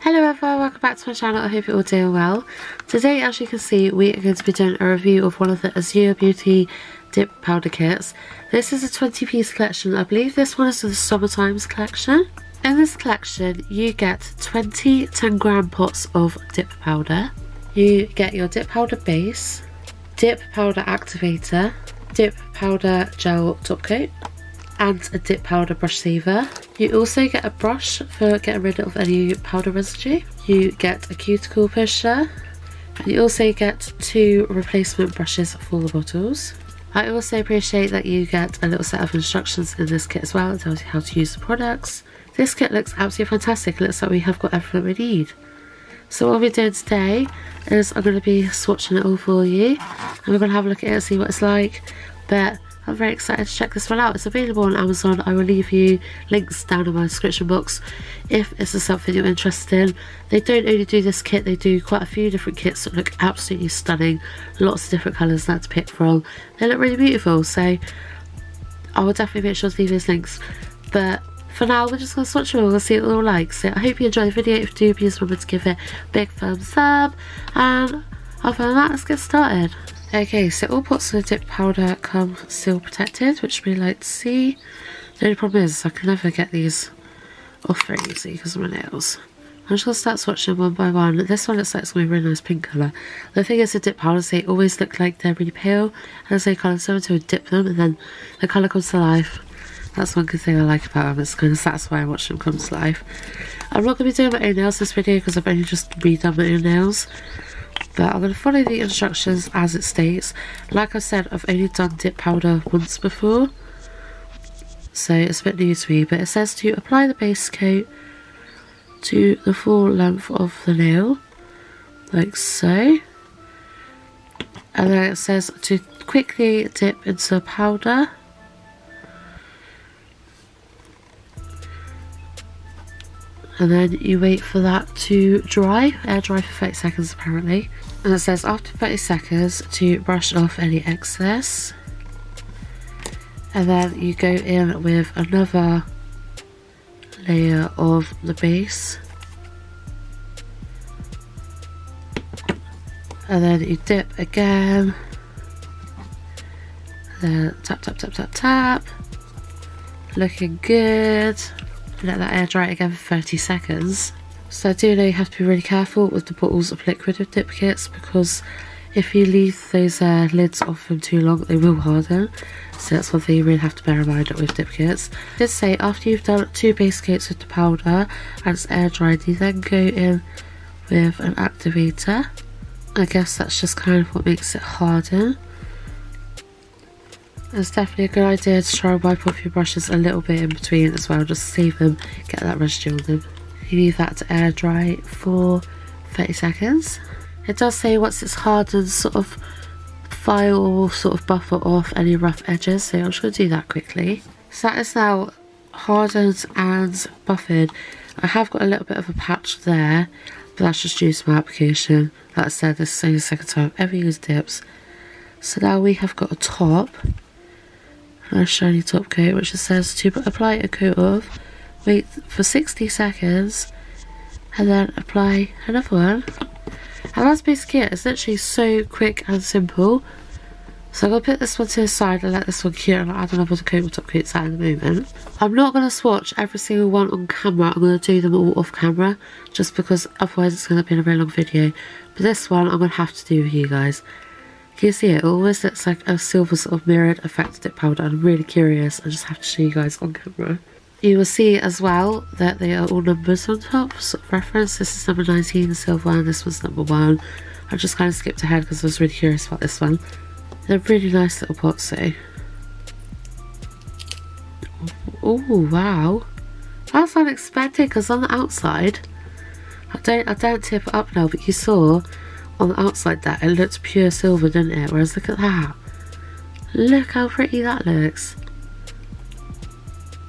Hello everyone, welcome back to my channel. I hope you're all doing well. Today, as you can see, we are going to be doing a review of one of the Azure Beauty dip powder kits. This is a 20-piece collection. I believe this one is the Summertimes collection. In this collection, you get 20 10-gram pots of dip powder. You get your dip powder base, dip powder activator, dip powder gel top coat, and a dip powder brush saver. You also get a brush for getting rid of any powder residue. You get a cuticle pusher, and you also get 2 replacement brushes for the bottles. I also appreciate that you get a little set of instructions in this kit as well. It tells you how to use the products. This kit looks absolutely fantastic. It looks like we have got everything we need. So what we're doing today is I'm going to be swatching it all for you, and we're going to have a look at it and see what it's like. But I'm very excited to check this one out. It's available on Amazon. I will leave you links down in my description box if this is something you're interested in. They don't only do this kit, they do quite a few different kits that look absolutely stunning. Lots of different colours that to pick from. They look really beautiful, so I will definitely make sure to leave those links. But for now, we're just going to swatch them all and see what they're all like. So I hope you enjoy the video. If you do, please remember to give it a big thumbs up. And other than that, let's get started. Okay, so all pots of dip powder come seal protected, which we like to see. The only problem is I can never get these off very easily because of my nails. I'm just going to start swatching one by one. This one looks like it's going to be a really nice pink colour. The thing is, the dip powders, they always look like they're really pale as they colour them, so I dip them and then the colour comes to life. That's one good thing I like about them. It's kind of satisfying watching them come to life. I'm not going to be doing my own nails this video because I've only just redone my own nails. But I'm going to follow the instructions as it states. Like I said, I've only done dip powder once before, so it's a bit new to me. But it says to apply the base coat to the full length of the nail, like so. And then it says to quickly dip into powder. And then you wait for that to dry, air dry for 30 seconds apparently. And it says after 30 seconds to brush off any excess. And then you go in with another layer of the base. And then you dip again. Then tap, tap, tap, tap, tap. Looking good. Let that air dry again for 30 seconds. So I do know you have to be really careful with the bottles of liquid with dip kits, because if you leave those lids off them too long, they will harden. So that's one thing you really have to bear in mind with dip kits. It does say after you've done 2 base coats with the powder and it's air dried, you then go in with an activator. I guess that's just kind of what makes it harden. It's definitely a good idea to try and wipe off your brushes a little bit in between as well, just to save them, get that residue on them. You leave that to air dry for 30 seconds. It does say once it's hardened, sort of file or sort of buffer off any rough edges, so I'm just going to do that quickly. So that is now hardened and buffered. I have got a little bit of a patch there, but that's just due to my application. Like I said, this is only the second time I've ever used dips. So now we have got a top. A shiny top coat, which it says to apply a coat of, wait for 60 seconds, and then apply another one. And that's basically it. It's literally so quick and simple. So I'm going to put this one to the side and let this one cure, and I'll add another coat of top coats out in a moment. I'm not going to swatch every single one on camera. I'm going to do them all off camera, just because otherwise it's going to be a very long video. But this one I'm going to have to do with you guys. Can you see it? It always looks like a silver sort of mirrored effect dip powder. I'm really curious. I just have to show you guys on camera. You will see as well that they are all numbers on top, sort of reference. This is number 19 silver and this one's number 1. I just kind of skipped ahead because I was really curious about this one. They're really nice little pots though. Oh wow, that's unexpected, because on the outside, I don't tip it up now, but you saw on the outside that it looked pure silver, didn't it? Whereas look at that, look how pretty that looks.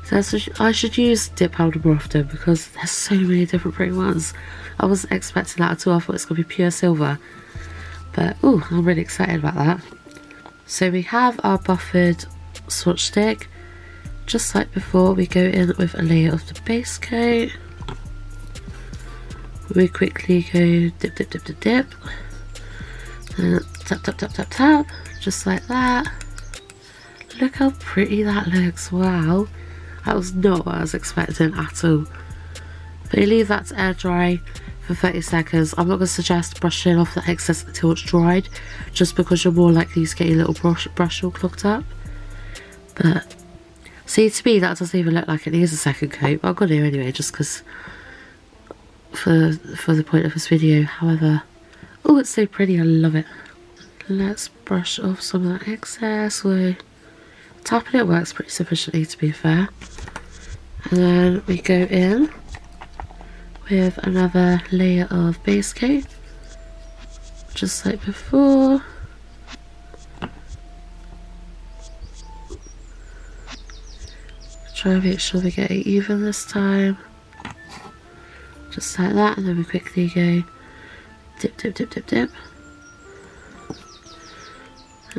So I should use dip powder more often, because there's so many different pretty ones. I wasn't expecting that at all. I thought it's going to be pure silver, but oh, I'm really excited about that. So we have our buffered swatch stick. Just like before, we go in with a layer of the base coat. we quickly go dip, dip, dip, dip, dip. And tap, tap, tap, tap, tap. Just like that. Look how pretty that looks. Wow. That was not what I was expecting at all. But you leave that to air dry for 30 seconds. I'm not going to suggest brushing off the excess until it's dried, just because you're more likely to get your little brush all clogged up. But see, to me that doesn't even look like it needs a second coat, but I'm going to anyway, just because for the point of this video. However, oh, it's so pretty, I love it. Let's brush off some of that excess. Tapping it works pretty sufficiently, to be fair. And then we go in with another layer of base coat, just like before. Try and make sure we get it even this time. Just like that, and then we quickly go dip, dip, dip, dip, dip.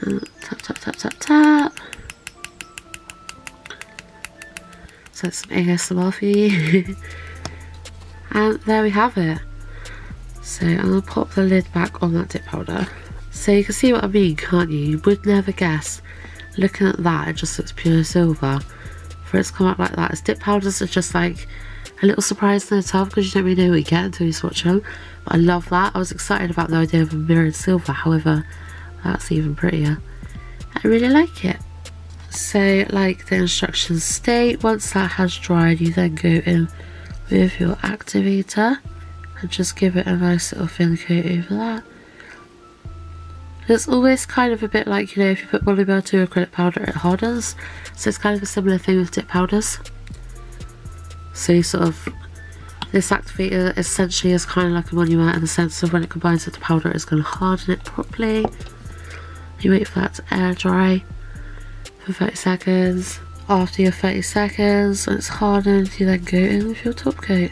And tap, tap, tap, tap, tap. So that's some ASMR for you. And there we have it. So I'm going to pop the lid back on that dip powder. So you can see what I mean, can't you? You would never guess. Looking at that, it just looks pure silver. For it to come out like that, as dip powders are just like a little surprise in the tub, because you don't really know what you get until you swatch them. But I love that. I was excited about the idea of a mirrored silver, however, that's even prettier. I really like it. So, like the instructions state, once that has dried, you then go in with your activator and just give it a nice little thin coat over that. It's always kind of a bit like, you know, if you put Monomer to acrylic powder, it hardens. So it's kind of a similar thing with dip powders. So you sort of, this activator essentially is kind of like a Monomer in the sense of when it combines with the powder, it's going to harden it properly. You wait for that to air dry for 30 seconds. After your 30 seconds and it's hardened, you then go in with your top coat.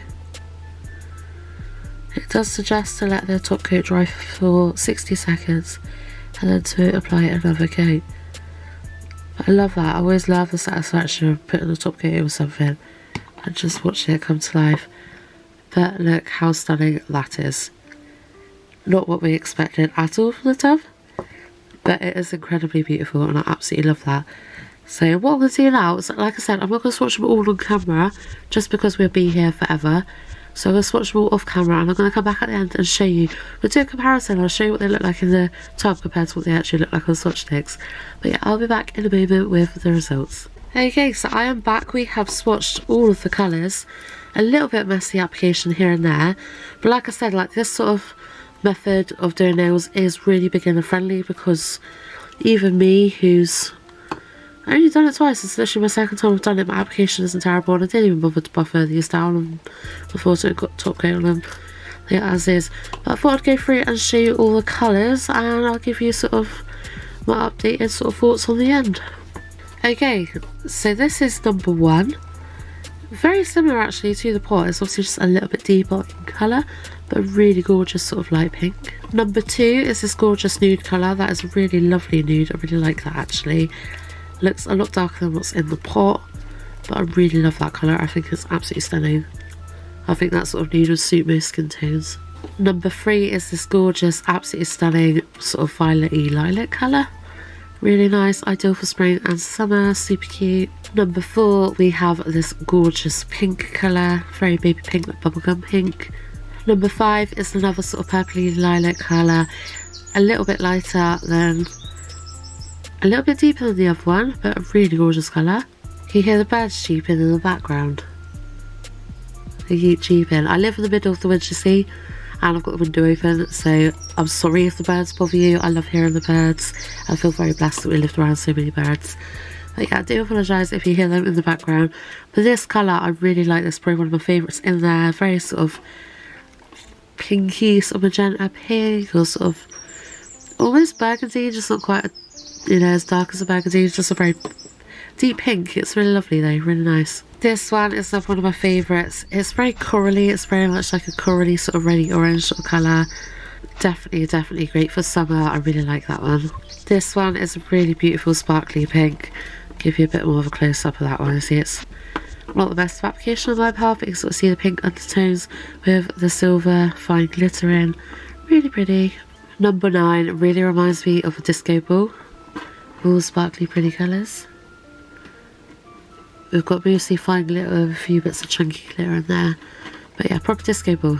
It does suggest to let the top coat dry for 60 seconds and then to apply another coat. But I love that. I always love the satisfaction of putting the top coat over something and just watching it come to life. But look how stunning that is. Not what we expected at all from the tub, but it is incredibly beautiful and I absolutely love that. So what I'm going to do now is, like I said, I'm not going to swatch them all on camera just because we'll be here forever. So I'm going to swatch them all off camera and I'm going to come back at the end and show you. We'll do a comparison. I'll show you what they look like in the tub compared to what they actually look like on swatch sticks. But yeah, I'll be back in a moment with the results. Okay, so I am back. We have swatched all of the colours. A little bit messy application here and there. But like I said, like this sort of method of doing nails is really beginner friendly, because even me, who's only done it twice, it's literally my second time I've done it, my application isn't terrible and I didn't even bother to buffer these down before it got top coat on them, yeah, as is. But I thought I'd go through and show you all the colours and I'll give you sort of my updated sort of thoughts on the end. Okay, so this is number one. Very similar actually to the pot, it's obviously just a little bit deeper in colour, but a really gorgeous sort of light pink. Number two is this gorgeous nude colour. That is a really lovely nude, I really like that actually. Looks a lot darker than what's in the pot, but I really love that colour. I think it's absolutely stunning. I think that sort of nude would suit most skin tones. Number three is this gorgeous, absolutely stunning sort of violet-y lilac colour. Really nice, ideal for spring and summer, super cute. Number four, we have this gorgeous pink colour, very baby pink, like bubblegum pink. Number five is another sort of purpley lilac colour, a little bit lighter than, a little bit deeper than the other one, but a really gorgeous colour. Can you hear the birds cheeping in the background? They keep cheeping. I live in the middle of the woods, you see, and I've got the window open, so I'm sorry if the birds bother you. I love hearing the birds. I feel very blessed that we lived around so many birds. But yeah, I do apologise if you hear them in the background. But this colour, I really like this, probably one of my favourites in there. Very sort of pinky, sort of magenta pink, or sort of almost burgundy, just not quite, you know, as dark as a burgundy. It's just a very deep pink. It's really lovely though, really nice. This one is one of my favourites. It's very corally, it's very much like a corally sort of reddy orange sort of colour. Definitely great for summer. I really like that one. This one is a really beautiful sparkly pink. Give you a bit more of a close up of that one. You see it's Not the best of application on my part, but you can sort of see the pink undertones with the silver fine glittering. Really pretty. Number 9 really reminds me of a disco ball. All sparkly pretty colours. We've got mostly fine glitter with a few bits of chunky glitter in there. But yeah, proper disco ball.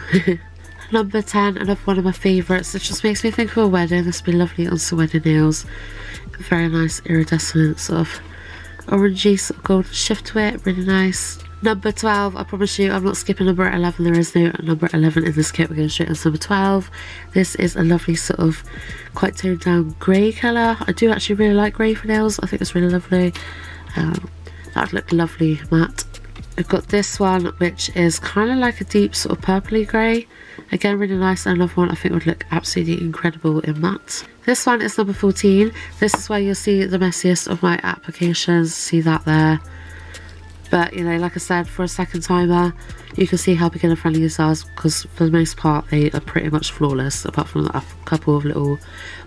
Number 10, another one of my favourites. It just makes me think of a wedding. This would be lovely on some wedding nails. Very nice iridescent sort of orangey sort of golden shift to it. Really nice. Number 12, I promise you I'm not skipping number 11. There is no number 11 in this kit. We're going straight on to number 12. This is a lovely sort of quite toned down grey colour. I do actually really like grey for nails. I think it's really lovely. That would look lovely matte. We've got this one, which is kind of like a deep sort of purpley grey. Again, really nice. Another one I think would look absolutely incredible in matte. This one is number 14. This is where you'll see the messiest of my applications. See that there. But, you know, like I said, for a second timer, you can see how beginner friendly these are, because for the most part they are pretty much flawless, apart from a couple of little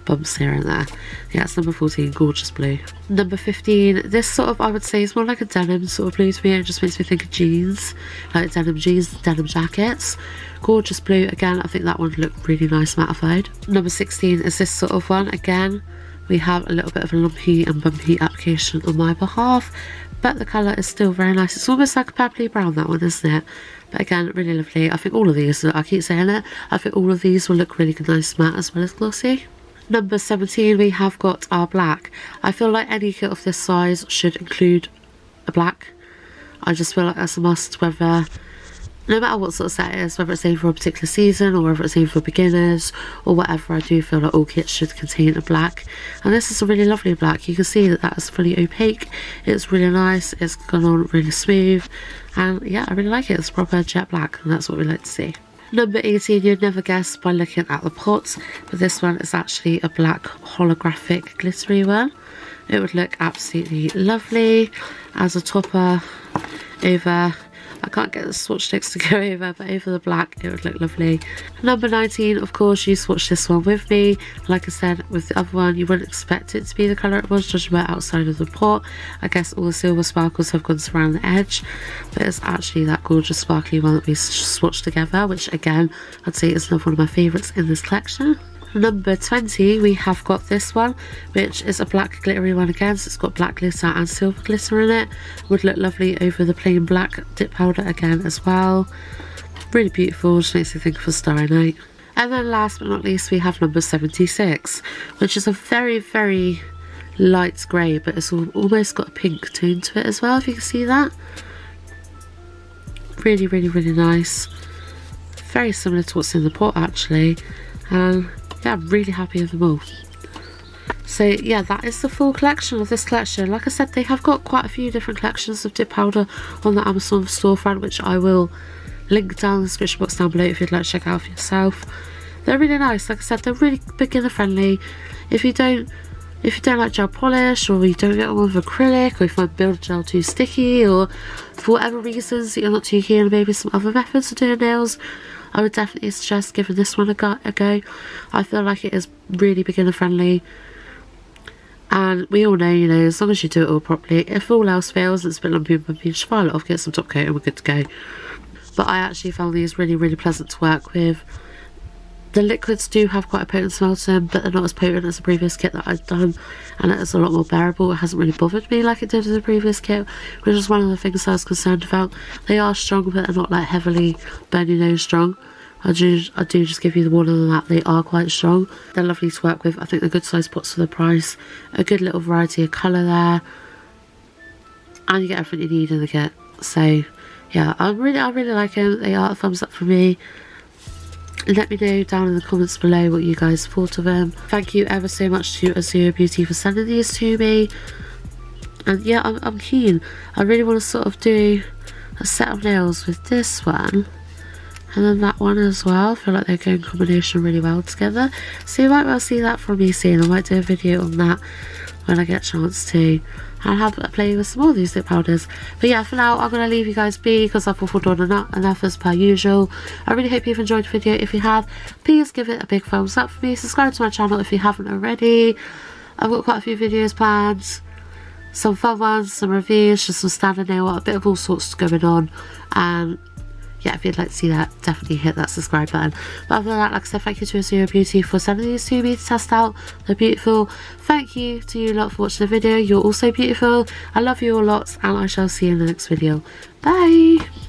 bumps here and there. Yeah, it's number 14, gorgeous blue. Number 15, this sort of, I would say, is more like a denim sort of blue to me. It just makes me think of jeans, like denim jeans, denim jackets. Gorgeous blue. Again, I think that one would look really nice mattified. Number 16 is this sort of one. Again, we have a little bit of a lumpy and bumpy application on my behalf, but the colour is still very nice. It's almost like a purpley brown, that one, isn't it? But again, really lovely. I think all of these, I keep saying it, I think all of these will look really nice matte as well as glossy. Number 17, we have got our black. I feel like any kit of this size should include a black. I just feel like that's a must, whether, no matter what sort of set it is, whether it's aimed for a particular season or whether it's aimed for beginners or whatever, I do feel like all kits should contain a black. And this is a really lovely black. You can see that that is fully opaque. It's really nice. It's gone on really smooth. And yeah, I really like it. It's proper jet black, and that's what we like to see. Number 18, you'd never guess by looking at the pot, but this one is actually a black holographic glittery one. It would look absolutely lovely as a topper over, I can't get the swatch sticks to go over, but over the black it would look lovely. Number 19, of course, you swatched this one with me. Like I said, with the other one, you wouldn't expect it to be the colour it was, judging by outside of the pot. I guess all the silver sparkles have gone around the edge, but it's actually that gorgeous sparkly one that we swatched together, which again, I'd say is another one of my favourites in this collection. Number 20, we have got this one, which is a black glittery one again, so it's got black glitter and silver glitter in it. Would look lovely over the plain black dip powder again as well. Really beautiful, just makes me think of a starry night. And then last but not least, we have number 76, which is a very, very light grey, but it's almost got a pink tone to it as well, if you can see that. Really, really, really nice. Very similar to what's in the pot actually. Yeah, I'm really happy with them all. So yeah, that is the full collection of this collection. Like I said, they have got quite a few different collections of dip powder on the Amazon storefront, which I will link down in the description box down below if you'd like to check out for yourself. They're really nice. Like I said, they're really beginner friendly. If you don't like gel polish, or you don't get on with acrylic, or if you find builder gel too sticky, or for whatever reasons that you're not too keen on maybe some other methods of doing nails, I would definitely suggest giving this one a go. I feel like it is really beginner friendly, and we all know, you know, as long as you do it all properly, if all else fails and it's a bit lumpy and bumpy, just file it off, get some top coat and we're good to go. But I actually found these really, really pleasant to work with. The liquids do have quite a potent smell to them, but they're not as potent as the previous kit that I've done, and it is a lot more bearable. It hasn't really bothered me like it did with the previous kit, which is one of the things I was concerned about. They are strong, but they're not like heavily burn your nose strong. I do just give you the warning on that. They are quite strong. They're lovely to work with. I think they're good size pots for the price. A good little variety of colour there, and you get everything you need in the kit. So yeah, I really like them. They are a thumbs up for me. Let me know down in the comments below what you guys thought of them. Thank you ever so much to Azure Beauty for sending these to me. And yeah, I'm keen. I really want to sort of do a set of nails with this one and then that one as well. I feel like they go in combination really well together. So you might well see that from me soon. I might do a video on that when I get a chance to. I'll have a play with some more of these lip powders. But yeah, for now I'm going to leave you guys be, because I've waffled on enough as per usual. I really hope you've enjoyed the video. If you have, please give it a big thumbs up for me. Subscribe to my channel if you haven't already. I've got quite a few videos planned. some fun ones, some reviews, just some standard nail art, a bit of all sorts going on. Yeah, if you'd like to see that, definitely hit that subscribe button. But other than that, like I said, thank you to Azure Beauty for sending these to me to test out. They're beautiful. Thank you to you lot for watching the video. You're also beautiful. I love you all lots, and I shall see you in the next video. Bye!